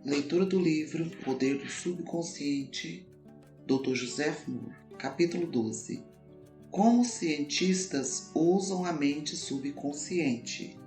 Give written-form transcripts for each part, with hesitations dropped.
Leitura do livro Poder do Subconsciente, Dr. Joseph Moore, capítulo 12. Como os cientistas usam a mente subconsciente.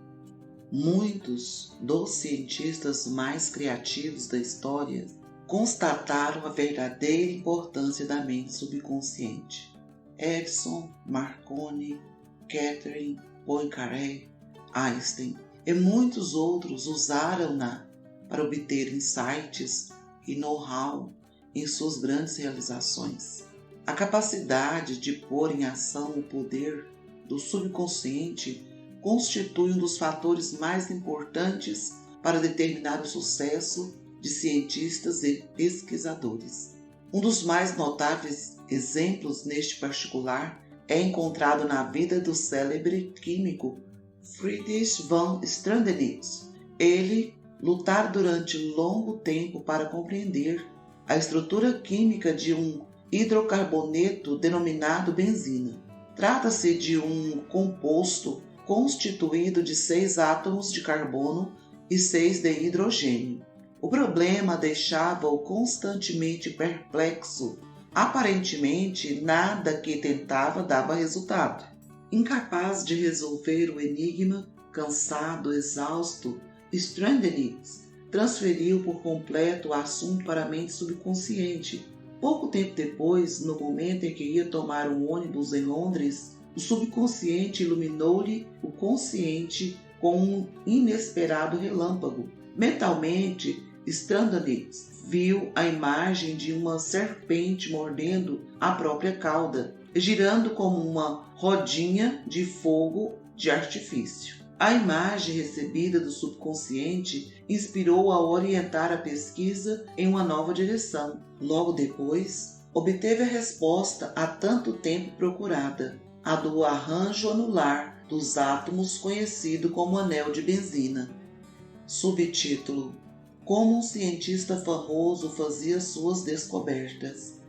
Muitos dos cientistas mais criativos da história constataram a verdadeira importância da mente subconsciente. Edison, Marconi, Catherine, Poincaré, Einstein e muitos outros usaram-na para obter insights e know-how em suas grandes realizações. A capacidade de pôr em ação o poder do subconsciente constitui um dos fatores mais importantes para determinar o sucesso de cientistas e pesquisadores. Um dos mais notáveis exemplos neste particular é encontrado na vida do célebre químico Friedrich von Stradonitz. Ele lutara durante longo tempo para compreender a estrutura química de um hidrocarboneto denominado benzina. Trata-se de um composto constituído de 6 átomos de carbono e 6 de hidrogênio. O problema deixava-o constantemente perplexo. Aparentemente, nada que tentava dava resultado. Incapaz de resolver o enigma, cansado, exausto, Stradonitz transferiu por completo o assunto para a mente subconsciente. Pouco tempo depois, no momento em que ia tomar um ônibus em Londres, o subconsciente iluminou-lhe o consciente com um inesperado relâmpago. Mentalmente, Stradonitz viu a imagem de uma serpente mordendo a própria cauda, girando como uma rodinha de fogo de artifício. A imagem recebida do subconsciente inspirou-o a orientar a pesquisa em uma nova direção. Logo depois, obteve a resposta há tanto tempo procurada, a do arranjo anular dos átomos conhecido como anel de benzina. Subtítulo: Como um cientista famoso fazia suas descobertas.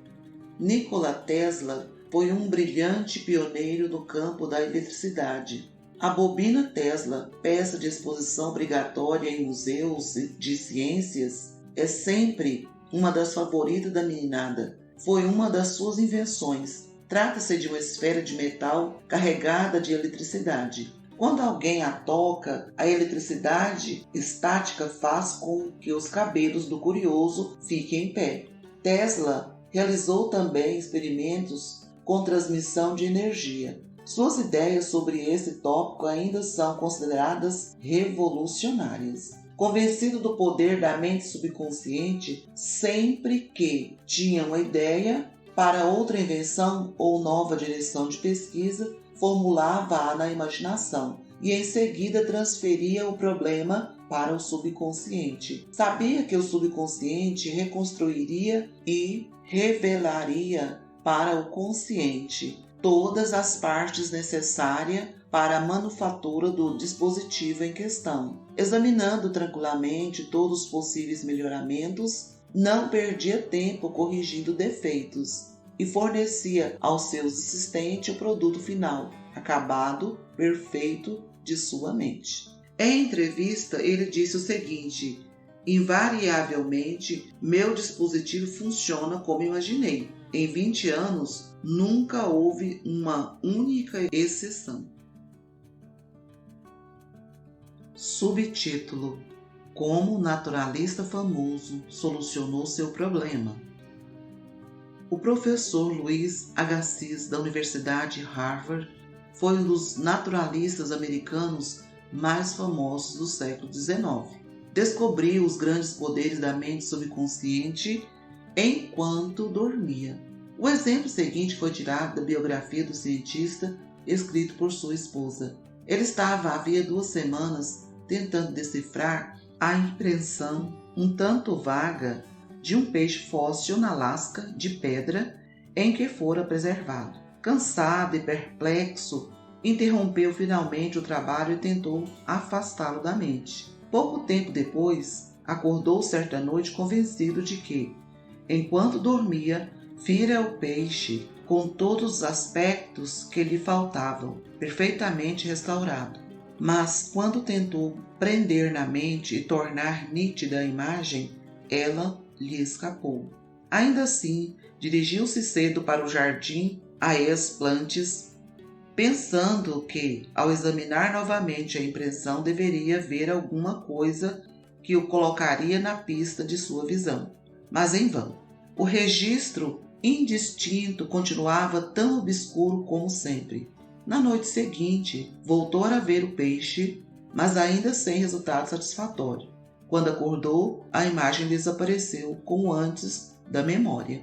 Nikola Tesla foi um brilhante pioneiro no campo da eletricidade. A bobina Tesla, peça de exposição obrigatória em museus de ciências, é sempre uma das favoritas da meninada. Foi uma das suas invenções. Trata-se de uma esfera de metal carregada de eletricidade. Quando alguém a toca, a eletricidade estática faz com que os cabelos do curioso fiquem em pé. Tesla realizou também experimentos com transmissão de energia. Suas ideias sobre esse tópico ainda são consideradas revolucionárias. Convencido do poder da mente subconsciente, sempre que tinha uma ideia para outra invenção ou nova direção de pesquisa, formulava-a na imaginação e em seguida transferia o problema para o subconsciente. Sabia que o subconsciente reconstruiria e revelaria para o consciente todas as partes necessárias para a manufatura do dispositivo em questão. Examinando tranquilamente todos os possíveis melhoramentos, não perdia tempo corrigindo defeitos e fornecia aos seus assistentes o produto final, acabado, perfeito, de sua mente. Em entrevista, ele disse o seguinte: invariavelmente, meu dispositivo funciona como imaginei. Em 20 anos, nunca houve uma única exceção. Subtítulo: Como o naturalista famoso solucionou seu problema. O professor Louis Agassiz, da Universidade de Harvard, foi um dos naturalistas americanos mais famosos do século XIX. Descobriu os grandes poderes da mente subconsciente enquanto dormia. O exemplo seguinte foi tirado da biografia do cientista, escrito por sua esposa. Ele estava havia 2 semanas tentando decifrar a impressão um tanto vaga de um peixe fóssil na lasca de pedra em que fora preservado. Cansado e perplexo, interrompeu finalmente o trabalho e tentou afastá-lo da mente. Pouco tempo depois, acordou certa noite convencido de que, enquanto dormia, vira o peixe com todos os aspectos que lhe faltavam, perfeitamente restaurado. Mas quando tentou prender na mente e tornar nítida a imagem, ela lhe escapou. Ainda assim, dirigiu-se cedo para o jardim Aes Plantes, pensando que, ao examinar novamente a impressão, deveria ver alguma coisa que o colocaria na pista de sua visão. Mas em vão. O registro indistinto continuava tão obscuro como sempre. Na noite seguinte, voltou a ver o peixe, mas ainda sem resultado satisfatório. Quando acordou, a imagem desapareceu como antes da memória.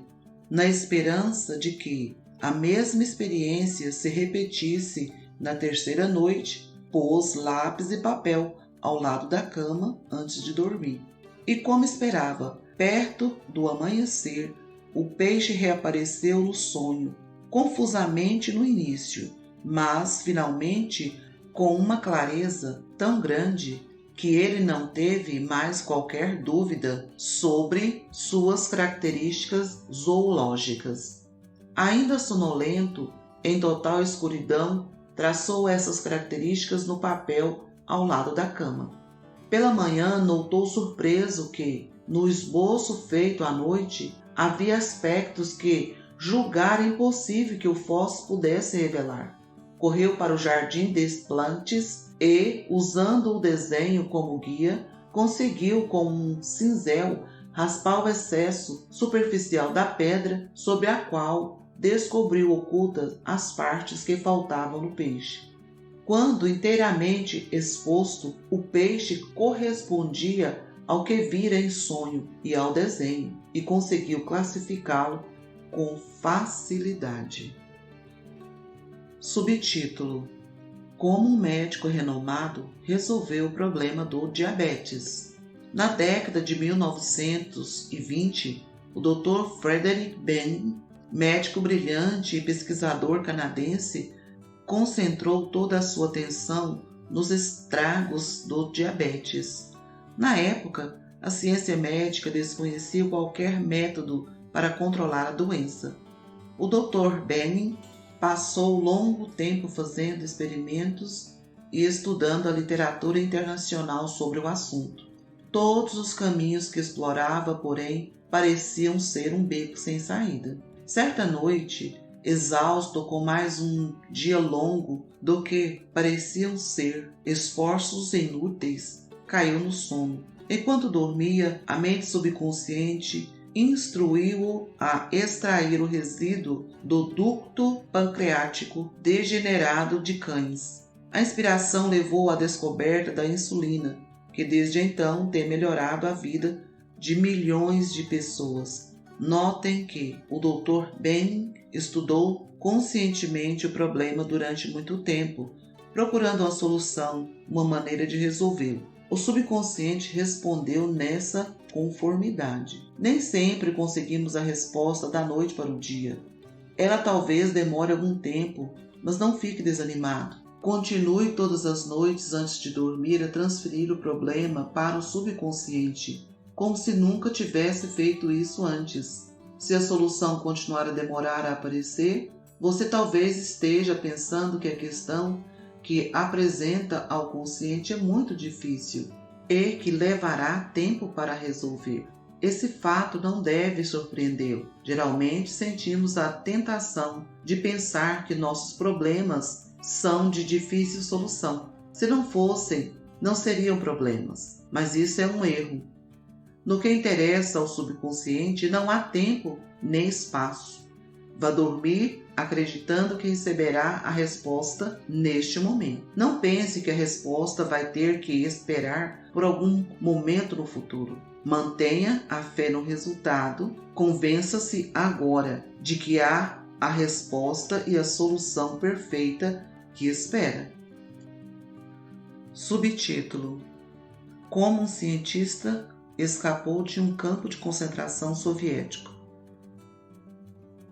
Na esperança de que a mesma experiência se repetisse na terceira noite, pôs lápis e papel ao lado da cama antes de dormir. E como esperava, perto do amanhecer, o peixe reapareceu no sonho, confusamente no início, mas finalmente com uma clareza tão grande que ele não teve mais qualquer dúvida sobre suas características zoológicas. Ainda sonolento, em total escuridão, traçou essas características no papel ao lado da cama. Pela manhã, notou surpreso que, no esboço feito à noite, havia aspectos que julgara impossível que o fóssil pudesse revelar. Correu para o Jardim des Plantes e, usando o desenho como guia, conseguiu com um cinzel raspar o excesso superficial da pedra sobre a qual descobriu ocultas as partes que faltavam no peixe. Quando inteiramente exposto, o peixe correspondia ao que vira em sonho e ao desenho, e conseguiu classificá-lo com facilidade. Subtítulo: Como um médico renomado resolveu o problema do diabetes. Na década de 1920, o Dr. Frederick Benning, médico brilhante e pesquisador canadense, concentrou toda a sua atenção nos estragos do diabetes. Na época, a ciência médica desconhecia qualquer método para controlar a doença. O Dr. Benning passou longo tempo fazendo experimentos e estudando a literatura internacional sobre o assunto. Todos os caminhos que explorava, porém, pareciam ser um beco sem saída. Certa noite, exausto com mais um dia longo do que pareciam ser esforços inúteis, caiu no sono. Enquanto dormia, a mente subconsciente instruiu-o a extrair o resíduo do ducto pancreático degenerado de cães. A inspiração levou à descoberta da insulina, que desde então tem melhorado a vida de milhões de pessoas. Notem que o Dr. Benning estudou conscientemente o problema durante muito tempo, procurando uma solução, uma maneira de resolvê-lo. O subconsciente respondeu nessa conformidade. Nem sempre conseguimos a resposta da noite para o dia. Ela talvez demore algum tempo, mas não fique desanimado. Continue todas as noites antes de dormir a transferir o problema para o subconsciente, como se nunca tivesse feito isso antes. Se a solução continuar a demorar a aparecer, você talvez esteja pensando que a questão que apresenta ao consciente é muito difícil e que levará tempo para resolver. Esse fato não deve surpreendê-lo. Geralmente sentimos a tentação de pensar que nossos problemas são de difícil solução. Se não fossem, não seriam problemas. Mas isso é um erro. No que interessa ao subconsciente, não há tempo nem espaço. Vá dormir acreditando que receberá a resposta neste momento. Não pense que a resposta vai ter que esperar por algum momento no futuro. Mantenha a fé no resultado. Convença-se agora de que há a resposta e a solução perfeita que espera. Subtítulo: Como um cientista escapou de um campo de concentração soviético.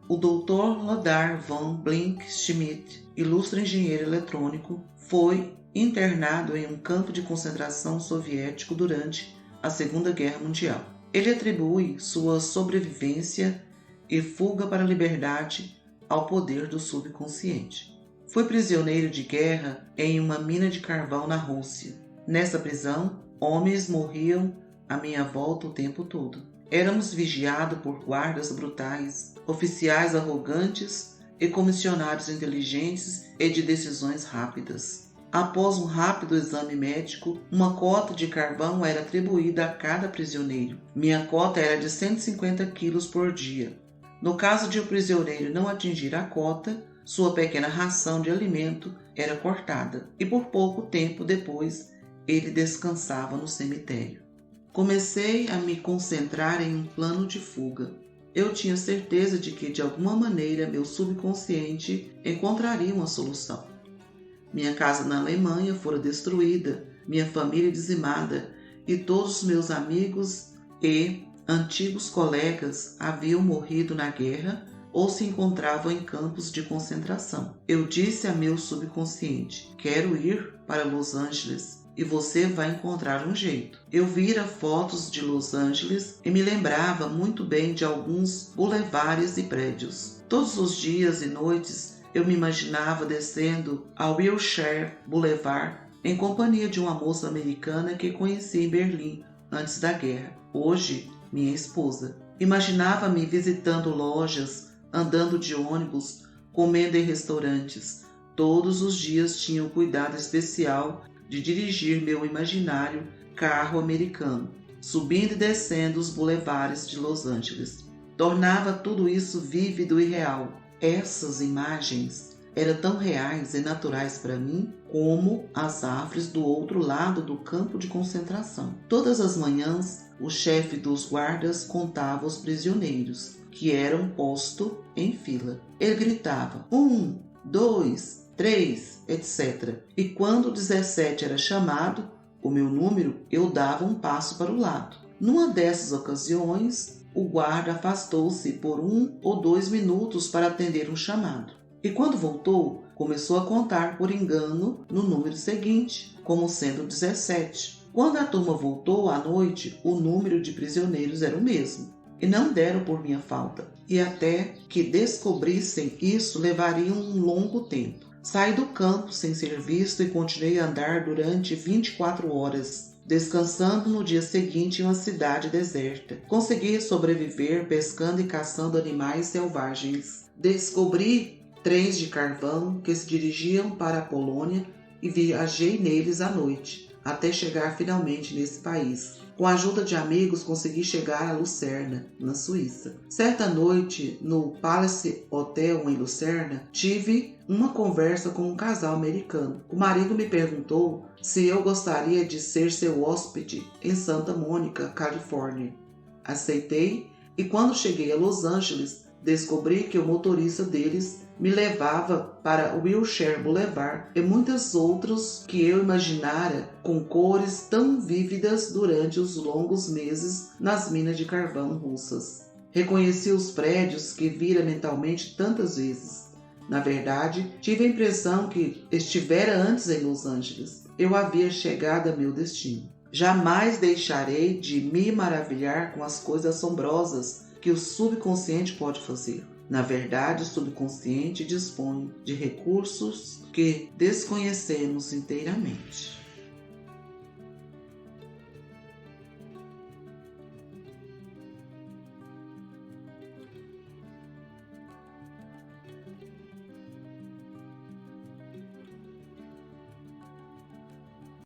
O Dr. Lodar von Blink-Schmidt, ilustre engenheiro eletrônico, foi internado em um campo de concentração soviético durante a Segunda Guerra Mundial. Ele atribui sua sobrevivência e fuga para a liberdade ao poder do subconsciente. Foi prisioneiro de guerra em uma mina de carvão na Rússia. Nessa prisão, homens morriam à minha volta o tempo todo. Éramos vigiados por guardas brutais, oficiais arrogantes e comissionários inteligentes e de decisões rápidas. Após um rápido exame médico, uma cota de carvão era atribuída a cada prisioneiro. Minha cota era de 150 quilos por dia. No caso de o prisioneiro não atingir a cota, sua pequena ração de alimento era cortada e por pouco tempo depois ele descansava no cemitério. Comecei a me concentrar em um plano de fuga. Eu tinha certeza de que de alguma maneira meu subconsciente encontraria uma solução. Minha casa na Alemanha fora destruída, minha família dizimada e todos os meus amigos e antigos colegas haviam morrido na guerra ou se encontravam em campos de concentração. Eu disse a meu subconsciente: quero ir para Los Angeles e você vai encontrar um jeito. Eu vira fotos de Los Angeles e me lembrava muito bem de alguns bulevares e prédios. Todos os dias e noites eu me imaginava descendo a Wilshire Boulevard em companhia de uma moça americana que conheci em Berlim antes da guerra, hoje minha esposa. Imaginava-me visitando lojas, andando de ônibus, comendo em restaurantes. Todos os dias tinha o cuidado especial de dirigir meu imaginário carro americano, subindo e descendo os bulevares de Los Angeles. Tornava tudo isso vívido e real. Essas imagens eram tão reais e naturais para mim como as árvores do outro lado do campo de concentração. Todas as manhãs, o chefe dos guardas contava os prisioneiros, que eram postos em fila. Ele gritava: 1, 2, 3, etc. E quando o 17 era chamado, o meu número, eu dava um passo para o lado. Numa dessas ocasiões, o guarda afastou-se por 1 ou 2 minutos para atender um chamado. E quando voltou, começou a contar por engano no número seguinte, como sendo 17. Quando a turma voltou à noite, o número de prisioneiros era o mesmo. E não deram por minha falta. E até que descobrissem isso, levaria um longo tempo. Saí do campo sem ser visto e continuei a andar durante 24 horas. Descansando no dia seguinte em uma cidade deserta. Consegui sobreviver pescando e caçando animais selvagens. Descobri trens de carvão que se dirigiam para a Polônia e viajei neles à noite, até chegar finalmente nesse país. Com a ajuda de amigos, consegui chegar a Lucerna, na Suíça. Certa noite, no Palace Hotel em Lucerna, tive uma conversa com um casal americano. O marido me perguntou se eu gostaria de ser seu hóspede em Santa Mônica, Califórnia. Aceitei e quando cheguei a Los Angeles, descobri que o motorista deles me levava para Wilshire Boulevard e muitos outros que eu imaginara com cores tão vívidas durante os longos meses nas minas de carvão russas. Reconheci os prédios que vira mentalmente tantas vezes. Na verdade, tive a impressão que estivera antes em Los Angeles. Eu havia chegado a meu destino. Jamais deixarei de me maravilhar com as coisas assombrosas que o subconsciente pode fazer. Na verdade, o subconsciente dispõe de recursos que desconhecemos inteiramente.